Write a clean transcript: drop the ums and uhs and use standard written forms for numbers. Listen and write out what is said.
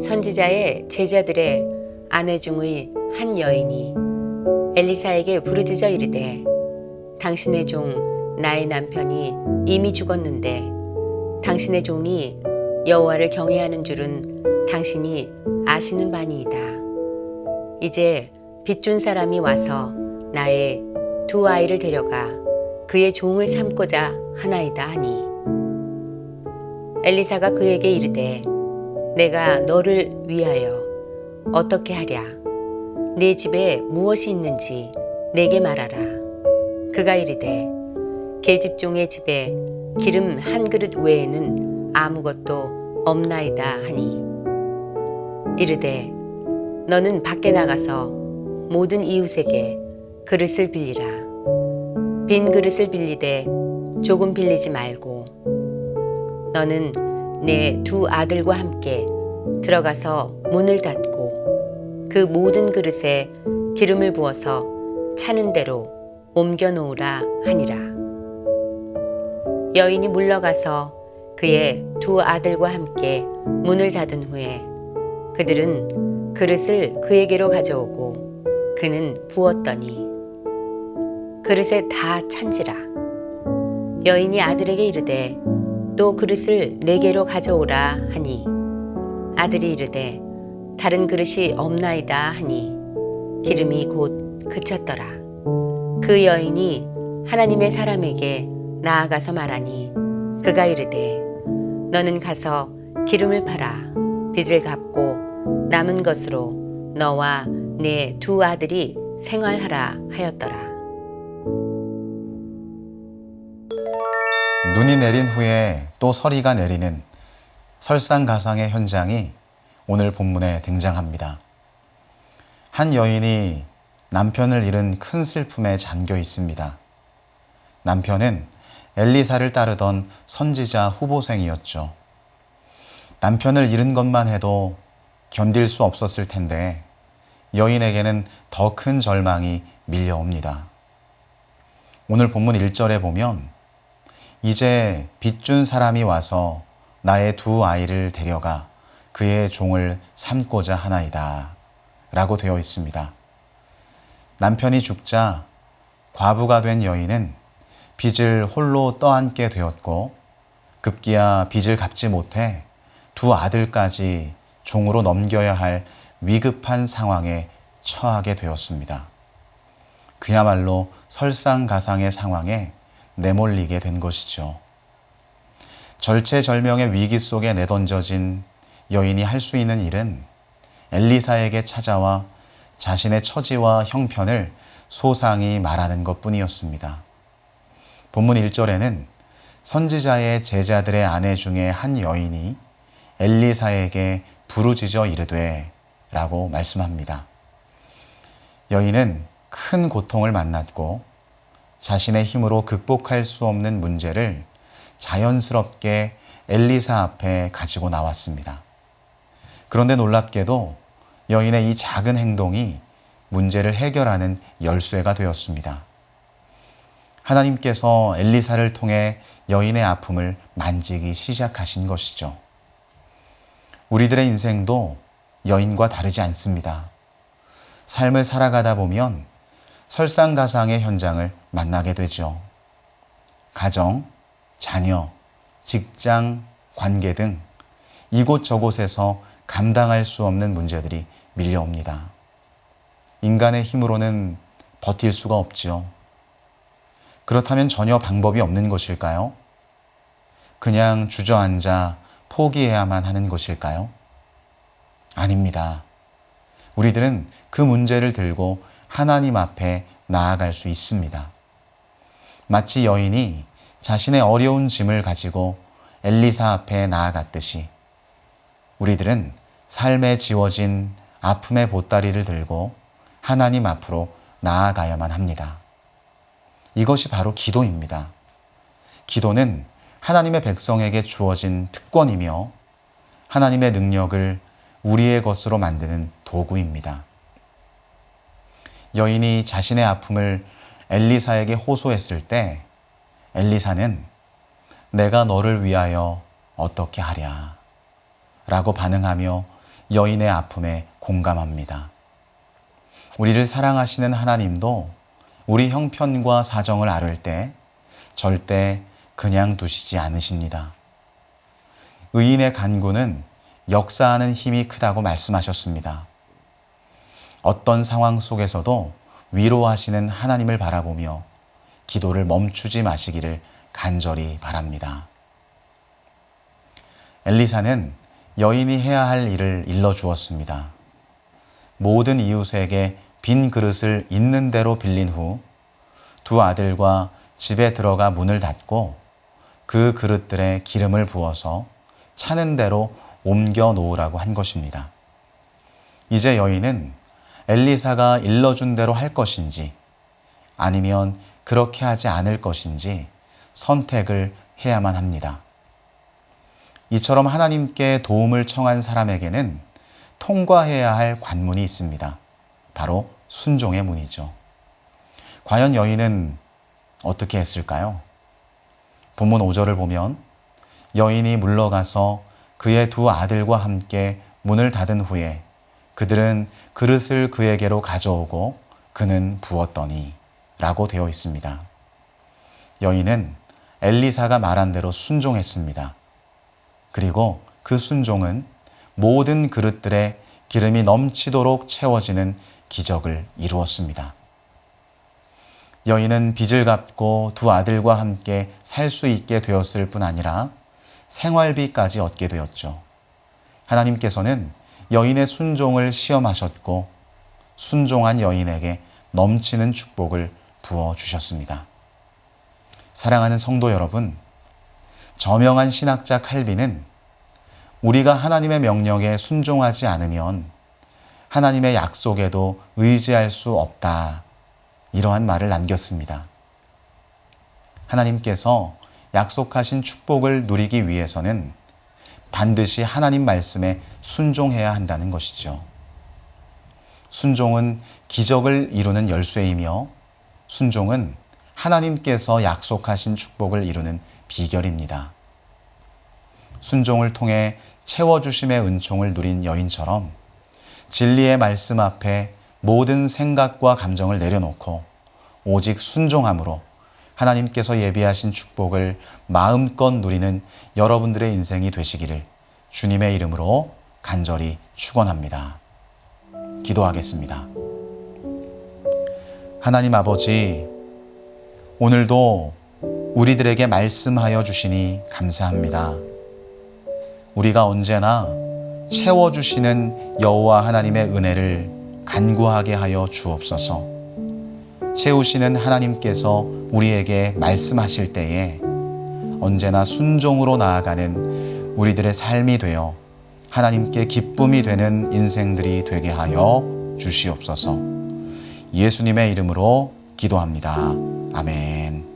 선지자의 제자들의 아내 중의 한 여인이 엘리사에게 부르짖어 이르되 당신의 종 나의 남편이 이미 죽었는데 당신의 종이 여호와를 경외하는 줄은 당신이 아시는 바니이다. 이제 빚준 사람이 와서 나의 두 아이를 데려가 그의 종을 삼고자 하나이다 하니 엘리사가 그에게 이르되 내가 너를 위하여 어떻게 하랴? 네 집에 무엇이 있는지 내게 말하라. 그가 이르되 계집종의 집에 기름 한 그릇 외에는 아무것도 없나이다 하니 이르되 너는 밖에 나가서 모든 이웃에게 그릇을 빌리라. 빈 그릇을 빌리되 조금 빌리지 말고 너는 내 두 아들과 함께 들어가서 문을 닫고 그 모든 그릇에 기름을 부어서 차는 대로 옮겨 놓으라 하니라. 여인이 물러가서 그의 두 아들과 함께 문을 닫은 후에 그들은 그릇을 그에게로 가져오고 그는 부었더니 그릇에 다 찬지라. 여인이 아들에게 이르되 또 그릇을 네개로 가져오라 하니 아들이 이르되 다른 그릇이 없나이다 하니 기름이 곧 그쳤더라. 그 여인이 하나님의 사람에게 나아가서 말하니 그가 이르되 너는 가서 기름을 팔아 빚을 갚고 남은 것으로 너와 네 두 아들이 생활하라 하였더라. 눈이 내린 후에 또 서리가 내리는 설상가상의 현장이 오늘 본문에 등장합니다. 한 여인이 남편을 잃은 큰 슬픔에 잠겨 있습니다. 남편은 엘리사를 따르던 선지자 후보생이었죠. 남편을 잃은 것만 해도 견딜 수 없었을 텐데 여인에게는 더 큰 절망이 밀려옵니다. 오늘 본문 1절에 보면 이제 빚준 사람이 와서 나의 두 아이를 데려가 그의 종을 삼고자 하나이다 라고 되어 있습니다. 남편이 죽자 과부가 된 여인은 빚을 홀로 떠안게 되었고 급기야 빚을 갚지 못해 두 아들까지 종으로 넘겨야 할 위급한 상황에 처하게 되었습니다. 그야말로 설상가상의 상황에 내몰리게 된 것이죠. 절체절명의 위기 속에 내던져진 여인이 할 수 있는 일은 엘리사에게 찾아와 자신의 처지와 형편을 소상히 말하는 것뿐이었습니다. 본문 1절에는 선지자의 제자들의 아내 중에 한 여인이 엘리사에게 부르짖어 이르되 라고 말씀합니다. 여인은 큰 고통을 만났고 자신의 힘으로 극복할 수 없는 문제를 자연스럽게 엘리사 앞에 가지고 나왔습니다. 그런데 놀랍게도 여인의 이 작은 행동이 문제를 해결하는 열쇠가 되었습니다. 하나님께서 엘리사를 통해 여인의 아픔을 만지기 시작하신 것이죠. 우리들의 인생도 여인과 다르지 않습니다. 삶을 살아가다 보면 설상가상의 현장을 만나게 되죠. 가정, 자녀, 직장, 관계 등 이곳저곳에서 감당할 수 없는 문제들이 밀려옵니다. 인간의 힘으로는 버틸 수가 없지요. 그렇다면 전혀 방법이 없는 것일까요? 그냥 주저앉아 포기해야만 하는 것일까요? 아닙니다. 우리들은 그 문제를 들고 하나님 앞에 나아갈 수 있습니다. 마치 여인이 자신의 어려운 짐을 가지고 엘리사 앞에 나아갔듯이 우리들은 삶에 지워진 아픔의 보따리를 들고 하나님 앞으로 나아가야만 합니다. 이것이 바로 기도입니다. 기도는 하나님의 백성에게 주어진 특권이며 하나님의 능력을 우리의 것으로 만드는 도구입니다. 여인이 자신의 아픔을 엘리사에게 호소했을 때 엘리사는 내가 너를 위하여 어떻게 하랴 라고 반응하며 여인의 아픔에 공감합니다. 우리를 사랑하시는 하나님도 우리 형편과 사정을 앓을 때 절대 그냥 두시지 않으십니다. 의인의 간구는 역사하는 힘이 크다고 말씀하셨습니다. 어떤 상황 속에서도 위로하시는 하나님을 바라보며 기도를 멈추지 마시기를 간절히 바랍니다. 엘리사는 여인이 해야 할 일을 일러주었습니다. 모든 이웃에게 빈 그릇을 있는 대로 빌린 후 두 아들과 집에 들어가 문을 닫고 그 그릇들에 기름을 부어서 차는 대로 옮겨 놓으라고 한 것입니다. 이제 여인은 엘리사가 일러준 대로 할 것인지 아니면 그렇게 하지 않을 것인지 선택을 해야만 합니다. 이처럼 하나님께 도움을 청한 사람에게는 통과해야 할 관문이 있습니다. 바로 순종의 문이죠. 과연 여인은 어떻게 했을까요? 본문 5절을 보면 여인이 물러가서 그의 두 아들과 함께 문을 닫은 후에 그들은 그릇을 그에게로 가져오고 그는 부었더니 라고 되어 있습니다. 여인은 엘리사가 말한 대로 순종했습니다. 그리고 그 순종은 모든 그릇들에 기름이 넘치도록 채워지는 기적을 이루었습니다. 여인은 빚을 갚고 두 아들과 함께 살 수 있게 되었을 뿐 아니라 생활비까지 얻게 되었죠. 하나님께서는 여인의 순종을 시험하셨고 순종한 여인에게 넘치는 축복을 부어주셨습니다. 사랑하는 성도 여러분, 저명한 신학자 칼빈은 우리가 하나님의 명령에 순종하지 않으면 하나님의 약속에도 의지할 수 없다. 이러한 말을 남겼습니다. 하나님께서 약속하신 축복을 누리기 위해서는 반드시 하나님 말씀에 순종해야 한다는 것이죠. 순종은 기적을 이루는 열쇠이며 순종은 하나님께서 약속하신 축복을 이루는 비결입니다. 순종을 통해 채워주심의 은총을 누린 여인처럼 진리의 말씀 앞에 모든 생각과 감정을 내려놓고 오직 순종함으로 하나님께서 예비하신 축복을 마음껏 누리는 여러분들의 인생이 되시기를 주님의 이름으로 간절히 축원합니다. 기도하겠습니다. 하나님 아버지, 오늘도 우리들에게 말씀하여 주시니 감사합니다. 우리가 언제나 채워주시는 여호와 하나님의 은혜를 간구하게 하여 주옵소서. 채우시는 하나님께서 우리에게 말씀하실 때에 언제나 순종으로 나아가는 우리들의 삶이 되어 하나님께 기쁨이 되는 인생들이 되게 하여 주시옵소서. 예수님의 이름으로 기도합니다. 아멘.